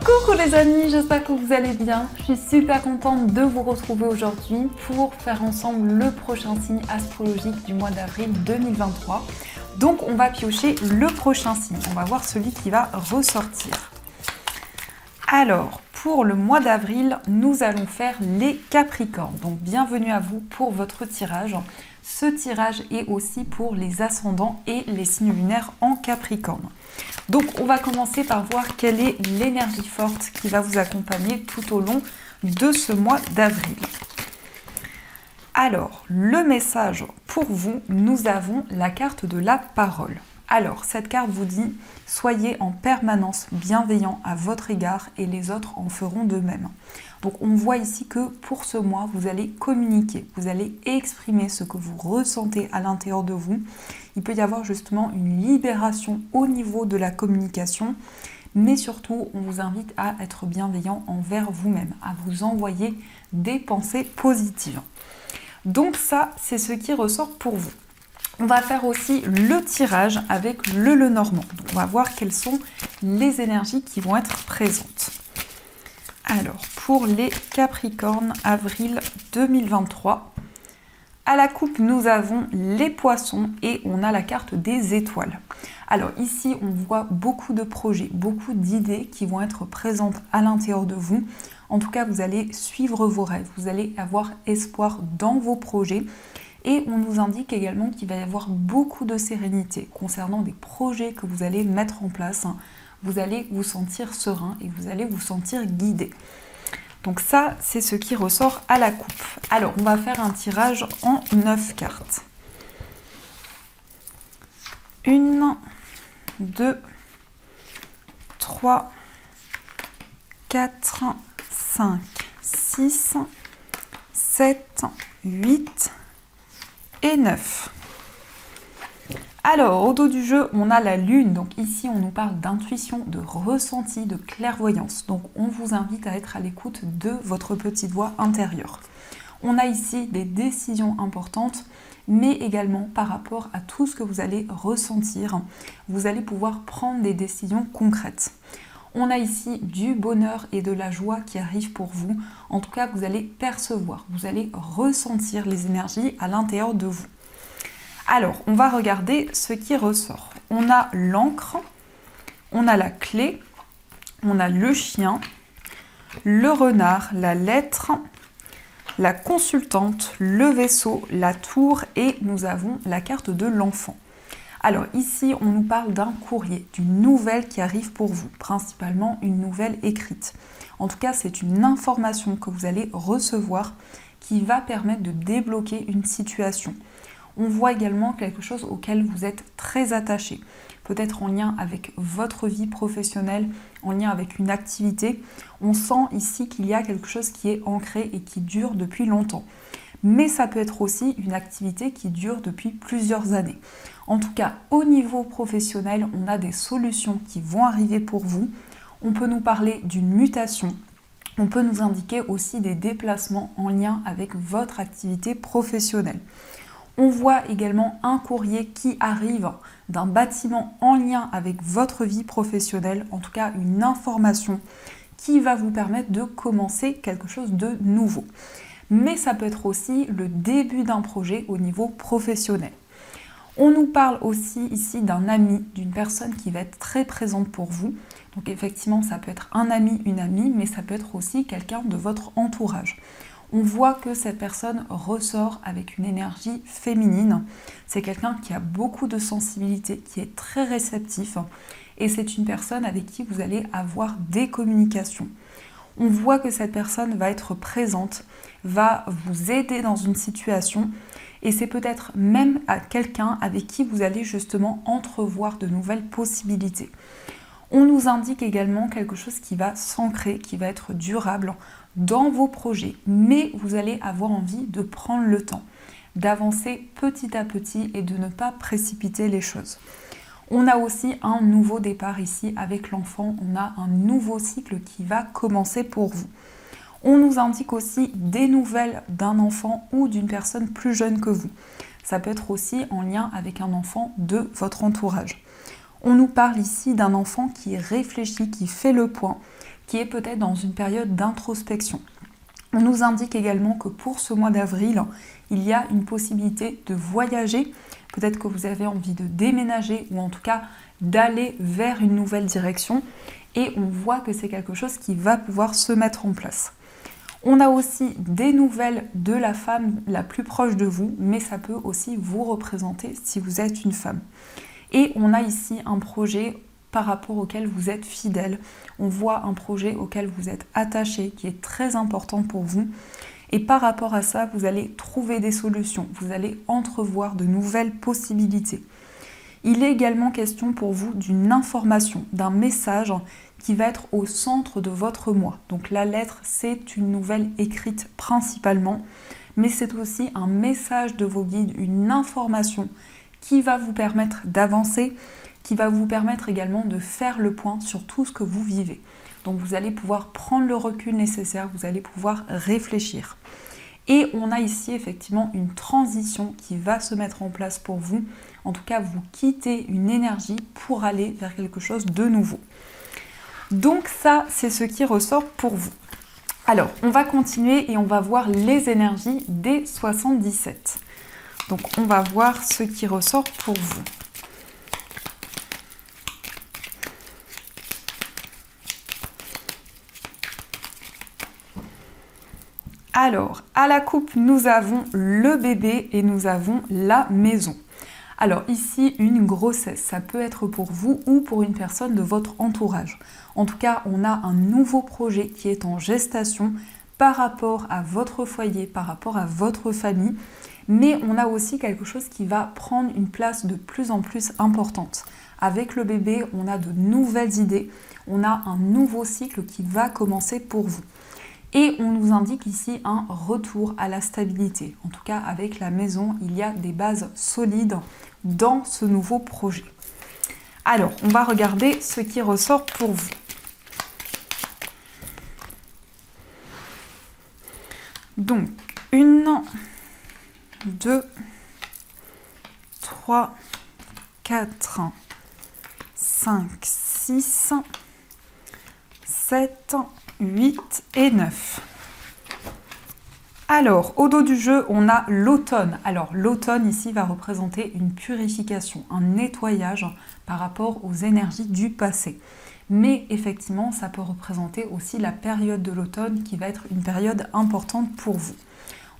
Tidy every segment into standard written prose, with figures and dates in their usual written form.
Coucou les amis, j'espère que vous allez bien. Je suis super contente de vous retrouver aujourd'hui pour faire ensemble le prochain signe astrologique du mois d'avril 2023. Donc on va piocher le prochain signe, on va voir celui qui va ressortir. Alors, pour le mois d'avril, nous allons faire les Capricornes. Donc bienvenue à vous pour votre tirage. Ce tirage est aussi pour les ascendants et les signes lunaires en Capricorne. Donc on va commencer par voir quelle est l'énergie forte qui va vous accompagner tout au long de ce mois d'avril. Alors, le message pour vous, nous avons la carte de la parole. Alors, cette carte vous dit « Soyez en permanence bienveillant à votre égard et les autres en feront de même ». Donc, on voit ici que pour ce mois, vous allez communiquer, vous allez exprimer ce que vous ressentez à l'intérieur de vous. Il peut y avoir justement une libération au niveau de la communication, mais surtout, on vous invite à être bienveillant envers vous-même, à vous envoyer des pensées positives. Donc ça, c'est ce qui ressort pour vous. On va faire aussi le tirage avec le Lenormand. Donc on va voir quelles sont les énergies qui vont être présentes. Alors, pour les Capricornes, avril 2023, à la coupe, nous avons les poissons et on a la carte des étoiles. Alors ici, on voit beaucoup de projets, beaucoup d'idées qui vont être présentes à l'intérieur de vous. En tout cas, vous allez suivre vos rêves, vous allez avoir espoir dans vos projets. Et on nous indique également qu'il va y avoir beaucoup de sérénité concernant des projets que vous allez mettre en place. Vous allez vous sentir serein et vous allez vous sentir guidé. Donc ça, c'est ce qui ressort à la coupe. Alors, on va faire un tirage en 9 cartes. 1, 2, 3, 4, 5, 6, 7, 8 et 9. Alors, au dos du jeu, on a la lune. Donc ici, on nous parle d'intuition, de ressenti, de clairvoyance. Donc on vous invite à être à l'écoute de votre petite voix intérieure. On a ici des décisions importantes, mais également par rapport à tout ce que vous allez ressentir, vous allez pouvoir prendre des décisions concrètes. On a ici du bonheur et de la joie qui arrivent pour vous. En tout cas, vous allez percevoir, vous allez ressentir les énergies à l'intérieur de vous. Alors, on va regarder ce qui ressort. On a l'encre, on a la clé, on a le chien, le renard, la lettre, la consultante, le vaisseau, la tour et nous avons la carte de l'enfant. Alors ici, on nous parle d'un courrier, d'une nouvelle qui arrive pour vous, principalement une nouvelle écrite. En tout cas, c'est une information que vous allez recevoir qui va permettre de débloquer une situation. On voit également quelque chose auquel vous êtes très attaché, peut-être en lien avec votre vie professionnelle, en lien avec une activité. On sent ici qu'il y a quelque chose qui est ancré et qui dure depuis longtemps. Mais ça peut être aussi une activité qui dure depuis plusieurs années. En tout cas, au niveau professionnel, on a des solutions qui vont arriver pour vous. On peut nous parler d'une mutation. On peut nous indiquer aussi des déplacements en lien avec votre activité professionnelle. On voit également un courrier qui arrive d'un bâtiment en lien avec votre vie professionnelle, en tout cas une information qui va vous permettre de commencer quelque chose de nouveau. Mais ça peut être aussi le début d'un projet au niveau professionnel. On nous parle aussi ici d'un ami, d'une personne qui va être très présente pour vous. Donc effectivement, ça peut être un ami, une amie, mais ça peut être aussi quelqu'un de votre entourage. On voit que cette personne ressort avec une énergie féminine. C'est quelqu'un qui a beaucoup de sensibilité, qui est très réceptif. Et c'est une personne avec qui vous allez avoir des communications. On voit que cette personne va être présente, va vous aider dans une situation. Et c'est peut-être même à quelqu'un avec qui vous allez justement entrevoir de nouvelles possibilités. On nous indique également quelque chose qui va s'ancrer, qui va être durable dans vos projets. Mais vous allez avoir envie de prendre le temps, d'avancer petit à petit et de ne pas précipiter les choses. On a aussi un nouveau départ ici avec l'enfant. On a un nouveau cycle qui va commencer pour vous. On nous indique aussi des nouvelles d'un enfant ou d'une personne plus jeune que vous. Ça peut être aussi en lien avec un enfant de votre entourage. On nous parle ici d'un enfant qui réfléchit, qui fait le point, qui est peut-être dans une période d'introspection. On nous indique également que pour ce mois d'avril, il y a une possibilité de voyager. Peut-être que vous avez envie de déménager ou en tout cas d'aller vers une nouvelle direction. Et on voit que c'est quelque chose qui va pouvoir se mettre en place. On a aussi des nouvelles de la femme la plus proche de vous, mais ça peut aussi vous représenter si vous êtes une femme. Et on a ici un projet par rapport auquel vous êtes fidèle. On voit un projet auquel vous êtes attaché, qui est très important pour vous. Et par rapport à ça, vous allez trouver des solutions, vous allez entrevoir de nouvelles possibilités. Il est également question pour vous d'une information, d'un message qui va être au centre de votre mois. Donc la lettre, c'est une nouvelle écrite principalement, mais c'est aussi un message de vos guides, une information qui va vous permettre d'avancer, qui va vous permettre également de faire le point sur tout ce que vous vivez. Donc vous allez pouvoir prendre le recul nécessaire, vous allez pouvoir réfléchir. Et on a ici effectivement une transition qui va se mettre en place pour vous. En tout cas, vous quittez une énergie pour aller vers quelque chose de nouveau. Donc ça, c'est ce qui ressort pour vous. Alors, on va continuer et on va voir les énergies des 77. Donc on va voir ce qui ressort pour vous. Alors, à la coupe, nous avons le bébé et nous avons la maison. Alors ici, une grossesse, ça peut être pour vous ou pour une personne de votre entourage. En tout cas, on a un nouveau projet qui est en gestation par rapport à votre foyer, par rapport à votre famille. Mais on a aussi quelque chose qui va prendre une place de plus en plus importante. Avec le bébé, on a de nouvelles idées, on a un nouveau cycle qui va commencer pour vous. Et on nous indique ici un retour à la stabilité. En tout cas, avec la maison, il y a des bases solides dans ce nouveau projet. Alors, on va regarder ce qui ressort pour vous. Donc, 1, 2, 3, 4, 5, 6, 7, 8 et 9. Alors, au dos du jeu, on a l'automne. Alors, l'automne ici va représenter une purification, un nettoyage par rapport aux énergies du passé. Mais effectivement, ça peut représenter aussi la période de l'automne qui va être une période importante pour vous.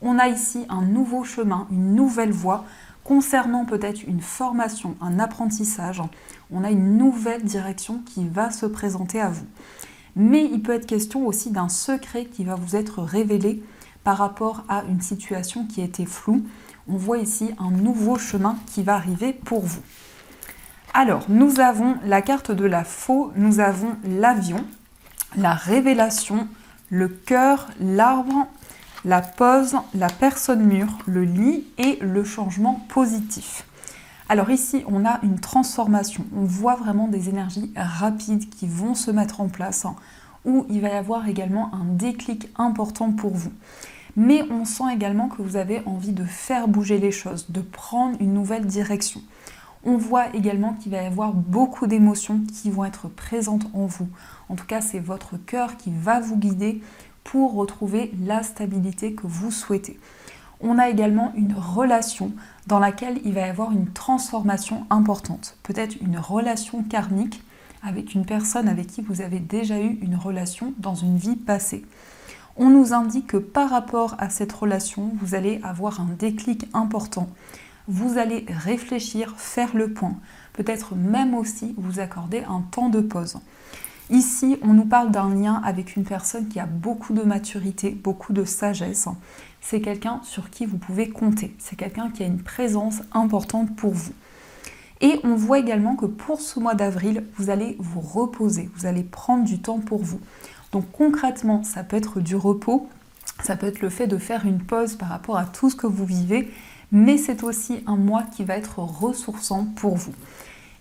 On a ici un nouveau chemin, une nouvelle voie concernant peut-être une formation, un apprentissage. On a une nouvelle direction qui va se présenter à vous. Mais il peut être question aussi d'un secret qui va vous être révélé par rapport à une situation qui était floue. On voit ici un nouveau chemin qui va arriver pour vous. Alors, nous avons la carte de la faux, nous avons l'avion, la révélation, le cœur, l'arbre, la pause, la personne mûre, le lit et le changement positif. Alors ici, on a une transformation. On voit vraiment des énergies rapides qui vont se mettre en place, où il va y avoir également un déclic important pour vous. Mais on sent également que vous avez envie de faire bouger les choses, de prendre une nouvelle direction. On voit également qu'il va y avoir beaucoup d'émotions qui vont être présentes en vous. En tout cas, c'est votre cœur qui va vous guider pour retrouver la stabilité que vous souhaitez. On a également une relation dans laquelle il va y avoir une transformation importante. Peut-être une relation karmique avec une personne avec qui vous avez déjà eu une relation dans une vie passée. On nous indique que par rapport à cette relation, vous allez avoir un déclic important. Vous allez réfléchir, faire le point. Peut-être même aussi vous accorder un temps de pause. Ici, on nous parle d'un lien avec une personne qui a beaucoup de maturité, beaucoup de sagesse. C'est quelqu'un sur qui vous pouvez compter. C'est quelqu'un qui a une présence importante pour vous. Et on voit également que pour ce mois d'avril, vous allez vous reposer, vous allez prendre du temps pour vous. Donc concrètement, ça peut être du repos, ça peut être le fait de faire une pause par rapport à tout ce que vous vivez, mais c'est aussi un mois qui va être ressourçant pour vous.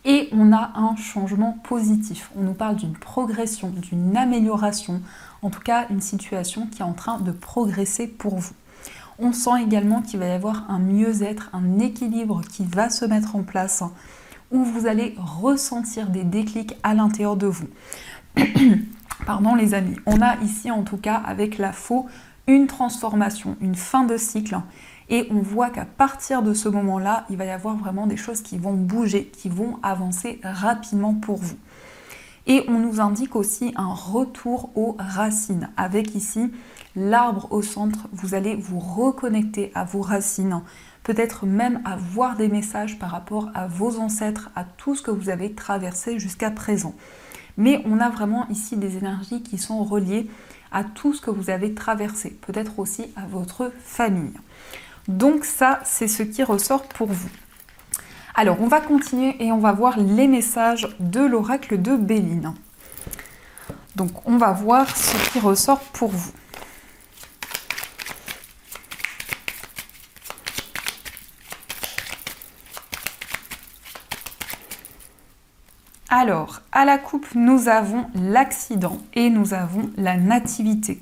Et on a un changement positif. On nous parle d'une progression, d'une amélioration, en tout cas une situation qui est en train de progresser pour vous. On sent également qu'il va y avoir un mieux-être, un équilibre qui va se mettre en place, où vous allez ressentir des déclics à l'intérieur de vous. Pardon les amis. On a ici en tout cas avec la faux une transformation, une fin de cycle. Et on voit qu'à partir de ce moment-là, il va y avoir vraiment des choses qui vont bouger, qui vont avancer rapidement pour vous. Et on nous indique aussi un retour aux racines. Avec ici l'arbre au centre, vous allez vous reconnecter à vos racines. Peut-être même avoir des messages par rapport à vos ancêtres, à tout ce que vous avez traversé jusqu'à présent. Mais on a vraiment ici des énergies qui sont reliées à tout ce que vous avez traversé, peut-être aussi à votre famille. Donc ça, c'est ce qui ressort pour vous. Alors, on va continuer et on va voir les messages de l'oracle de Béline. Donc, on va voir ce qui ressort pour vous. Alors, à la coupe, nous avons l'accident et nous avons la nativité.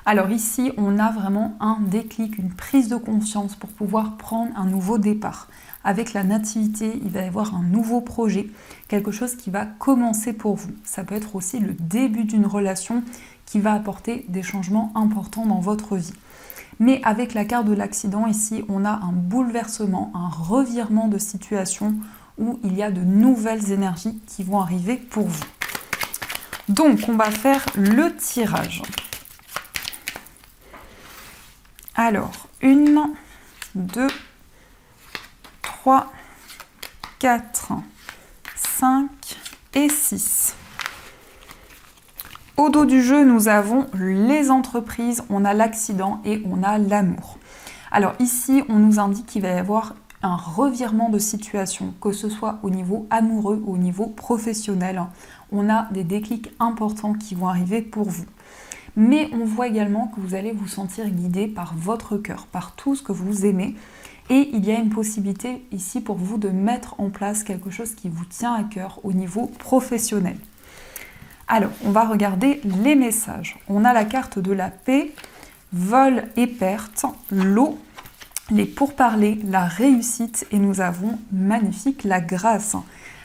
Alors ici, on a vraiment un déclic, une prise de conscience pour pouvoir prendre un nouveau départ. Avec la nativité, il va y avoir un nouveau projet, quelque chose qui va commencer pour vous. Ça peut être aussi le début d'une relation qui va apporter des changements importants dans votre vie. Mais avec la carte de l'accident, ici, on a un bouleversement, un revirement de situation où il y a de nouvelles énergies qui vont arriver pour vous. Donc, on va faire le tirage. Alors, 1, 2, 3, 4, 5 et 6. Au dos du jeu, nous avons les entreprises, on a l'accident et on a l'amour. Alors ici, on nous indique qu'il va y avoir un revirement de situation, que ce soit au niveau amoureux ou au niveau professionnel. On a des déclics importants qui vont arriver pour vous. Mais on voit également que vous allez vous sentir guidé par votre cœur, par tout ce que vous aimez. Et il y a une possibilité ici pour vous de mettre en place quelque chose qui vous tient à cœur au niveau professionnel. Alors, on va regarder les messages. On a la carte de la paix, vol et perte, l'eau, les pourparlers, la réussite et nous avons magnifique la grâce.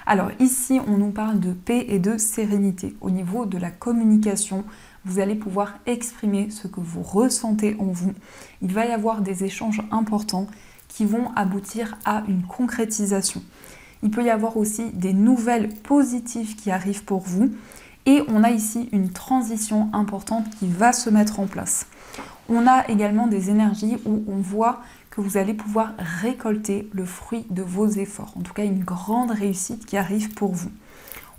Alors ici, on nous parle de paix et de sérénité. Au niveau de la communication, vous allez pouvoir exprimer ce que vous ressentez en vous. Il va y avoir des échanges importants qui vont aboutir à une concrétisation. Il peut y avoir aussi des nouvelles positives qui arrivent pour vous. Et on a ici une transition importante qui va se mettre en place. On a également des énergies où on voit que vous allez pouvoir récolter le fruit de vos efforts. En tout cas, une grande réussite qui arrive pour vous.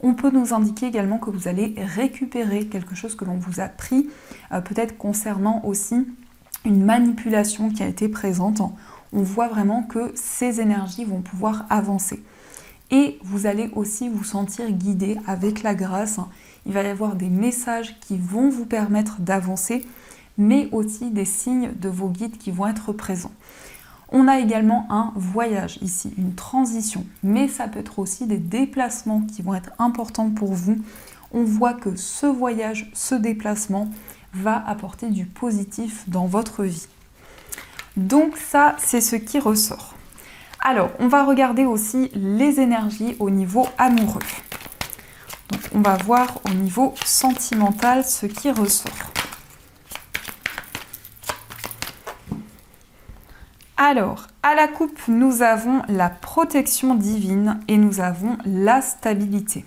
On peut nous indiquer également que vous allez récupérer quelque chose que l'on vous a pris, peut-être concernant aussi une manipulation qui a été présente. On voit vraiment que ces énergies vont pouvoir avancer. Et vous allez aussi vous sentir guidé avec la grâce. Il va y avoir des messages qui vont vous permettre d'avancer, mais aussi des signes de vos guides qui vont être présents. On a également un voyage ici, une transition, mais ça peut être aussi des déplacements qui vont être importants pour vous. On voit que ce voyage, ce déplacement va apporter du positif dans votre vie. Donc ça, c'est ce qui ressort. Alors, on va regarder aussi les énergies au niveau amoureux. Donc, on va voir au niveau sentimental ce qui ressort. Alors, à la coupe, nous avons la protection divine et nous avons la stabilité.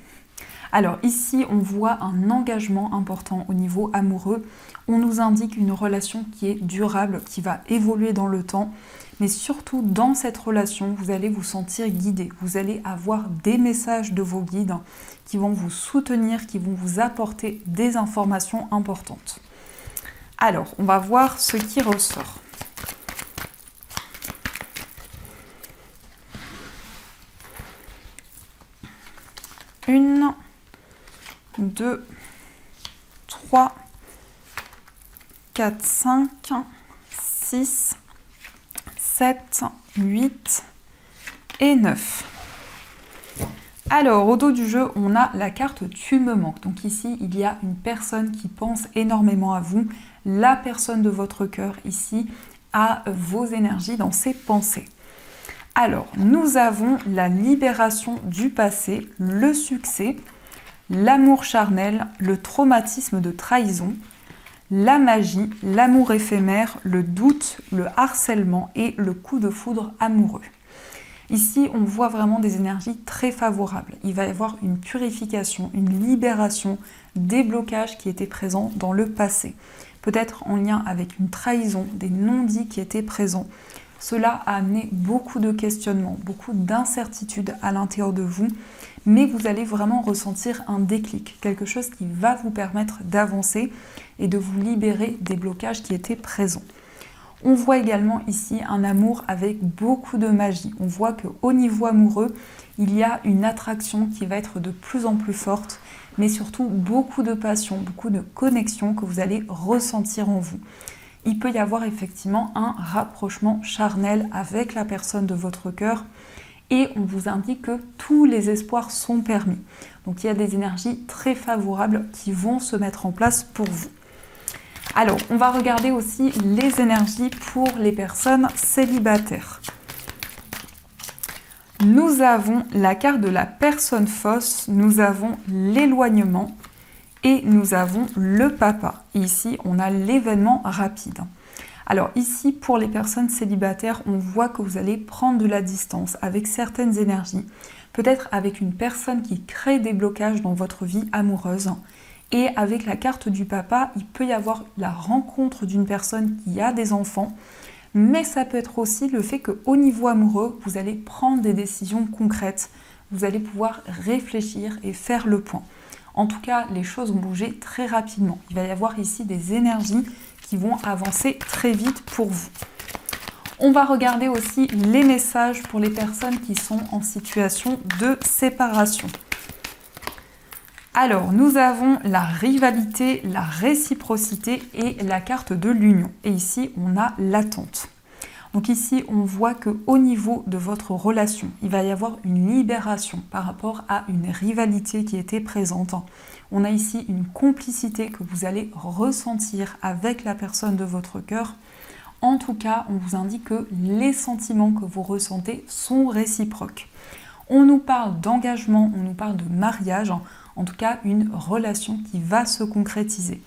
Alors ici, on voit un engagement important au niveau amoureux. On nous indique une relation qui est durable, qui va évoluer dans le temps. Mais surtout, dans cette relation, vous allez vous sentir guidé. Vous allez avoir des messages de vos guides qui vont vous soutenir, qui vont vous apporter des informations importantes. Alors, on va voir ce qui ressort. Une, 2, 3, 4, 5, 6, 7, 8 et 9. Alors, au dos du jeu, on a la carte « Tu me manques ». Donc ici, il y a une personne qui pense énormément à vous. La personne de votre cœur, ici, a vos énergies dans ses pensées. Alors, nous avons la libération du passé, le succès, l'amour charnel, le traumatisme de trahison, la magie, l'amour éphémère, le doute, le harcèlement et le coup de foudre amoureux. Ici, on voit vraiment des énergies très favorables. Il va y avoir une purification, une libération des blocages qui étaient présents dans le passé. Peut-être en lien avec une trahison, des non-dits qui étaient présents. Cela a amené beaucoup de questionnements, beaucoup d'incertitudes à l'intérieur de vous, mais vous allez vraiment ressentir un déclic, quelque chose qui va vous permettre d'avancer et de vous libérer des blocages qui étaient présents. On voit également ici un amour avec beaucoup de magie. On voit qu'au niveau amoureux, il y a une attraction qui va être de plus en plus forte, mais surtout beaucoup de passion, beaucoup de connexion que vous allez ressentir en vous. Il peut y avoir effectivement un rapprochement charnel avec la personne de votre cœur et on vous indique que tous les espoirs sont permis. Donc il y a des énergies très favorables qui vont se mettre en place pour vous. Alors, on va regarder aussi les énergies pour les personnes célibataires. Nous avons la carte de la personne fausse, nous avons l'éloignement et nous avons le papa. Et ici, on a l'événement rapide. Alors ici, pour les personnes célibataires, on voit que vous allez prendre de la distance avec certaines énergies, peut-être avec une personne qui crée des blocages dans votre vie amoureuse. Et avec la carte du papa, il peut y avoir la rencontre d'une personne qui a des enfants, mais ça peut être aussi le fait qu'au niveau amoureux, vous allez prendre des décisions concrètes, vous allez pouvoir réfléchir et faire le point. En tout cas, les choses vont bouger très rapidement. Il va y avoir ici des énergies qui vont avancer très vite pour vous. On va regarder aussi les messages pour les personnes qui sont en situation de séparation. Alors, nous avons la rivalité, la réciprocité et la carte de l'union. Et ici, on a l'attente. Donc ici, on voit qu'au niveau de votre relation, il va y avoir une libération par rapport à une rivalité qui était présente. On a ici une complicité que vous allez ressentir avec la personne de votre cœur. En tout cas, on vous indique que les sentiments que vous ressentez sont réciproques. On nous parle d'engagement, on nous parle de mariage, en tout cas une relation qui va se concrétiser.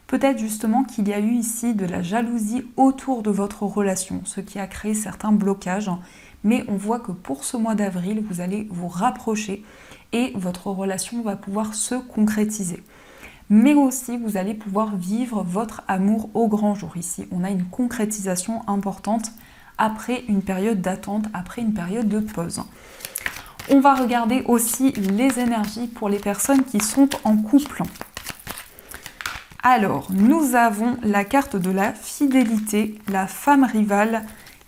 Peut-être justement qu'il y a eu ici de la jalousie autour de votre relation, ce qui a créé certains blocages, mais on voit que pour ce mois d'avril, vous allez vous rapprocher et votre relation va pouvoir se concrétiser. Mais aussi, vous allez pouvoir vivre votre amour au grand jour. Ici, on a une concrétisation importante après une période d'attente, après une période de pause. On va regarder aussi les énergies pour les personnes qui sont en couple. Alors, nous avons la carte de la fidélité, la femme rivale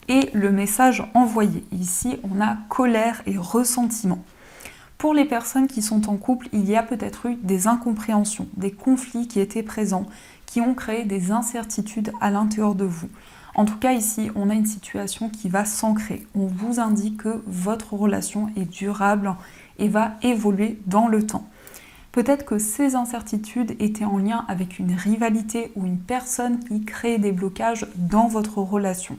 et le message envoyé. Ici, on a colère et ressentiment. Pour les personnes qui sont en couple, il y a peut-être eu des incompréhensions, des conflits qui étaient présents, qui ont créé des incertitudes à l'intérieur de vous. En tout cas, ici, on a une situation qui va s'ancrer. On vous indique que votre relation est durable et va évoluer dans le temps. Peut-être que ces incertitudes étaient en lien avec une rivalité ou une personne qui crée des blocages dans votre relation.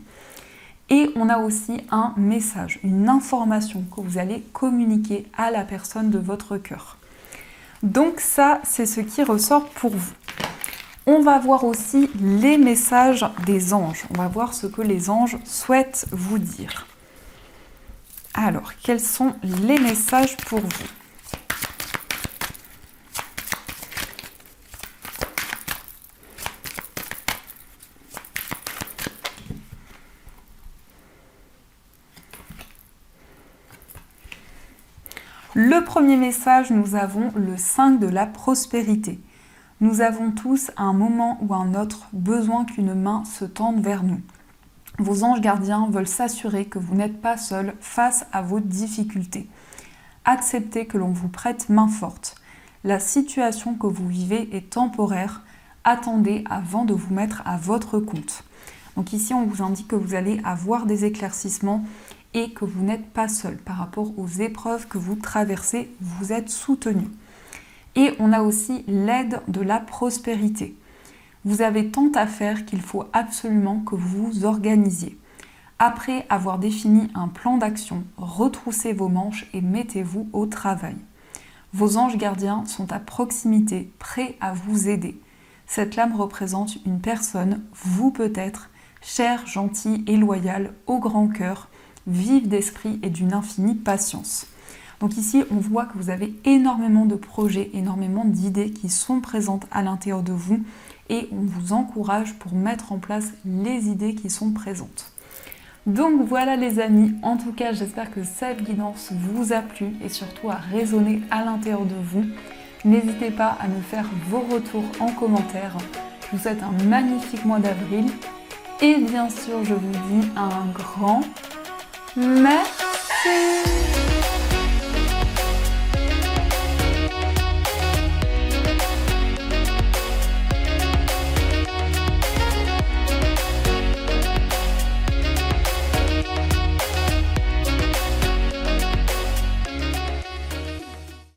Et on a aussi un message, une information que vous allez communiquer à la personne de votre cœur. Donc ça, c'est ce qui ressort pour vous. On va voir aussi les messages des anges. On va voir ce que les anges souhaitent vous dire. Alors, quels sont les messages pour vous ? Le premier message, nous avons le 5 de la prospérité. Nous avons tous, à un moment ou à un autre, besoin qu'une main se tende vers nous. Vos anges gardiens veulent s'assurer que vous n'êtes pas seul face à vos difficultés. Acceptez que l'on vous prête main forte. La situation que vous vivez est temporaire. Attendez avant de vous mettre à votre compte. Donc ici, on vous indique que vous allez avoir des éclaircissements et que vous n'êtes pas seul par rapport aux épreuves que vous traversez, vous êtes soutenu. Et on a aussi l'aide de la prospérité. Vous avez tant à faire qu'il faut absolument que vous vous organisiez. Après avoir défini un plan d'action, retroussez vos manches et mettez-vous au travail. Vos anges gardiens sont à proximité, prêts à vous aider. Cette lame représente une personne, vous peut-être, chère, gentille et loyale, au grand cœur, vive d'esprit et d'une infinie patience. Donc ici, on voit que vous avez énormément de projets, énormément d'idées qui sont présentes à l'intérieur de vous et on vous encourage pour mettre en place les idées qui sont présentes. Donc voilà les amis, en tout cas j'espère que cette guidance vous a plu et surtout a résonné à l'intérieur de vous. N'hésitez pas à me faire vos retours en commentaire. Je vous souhaite un magnifique mois d'avril et bien sûr je vous dis un grand merci.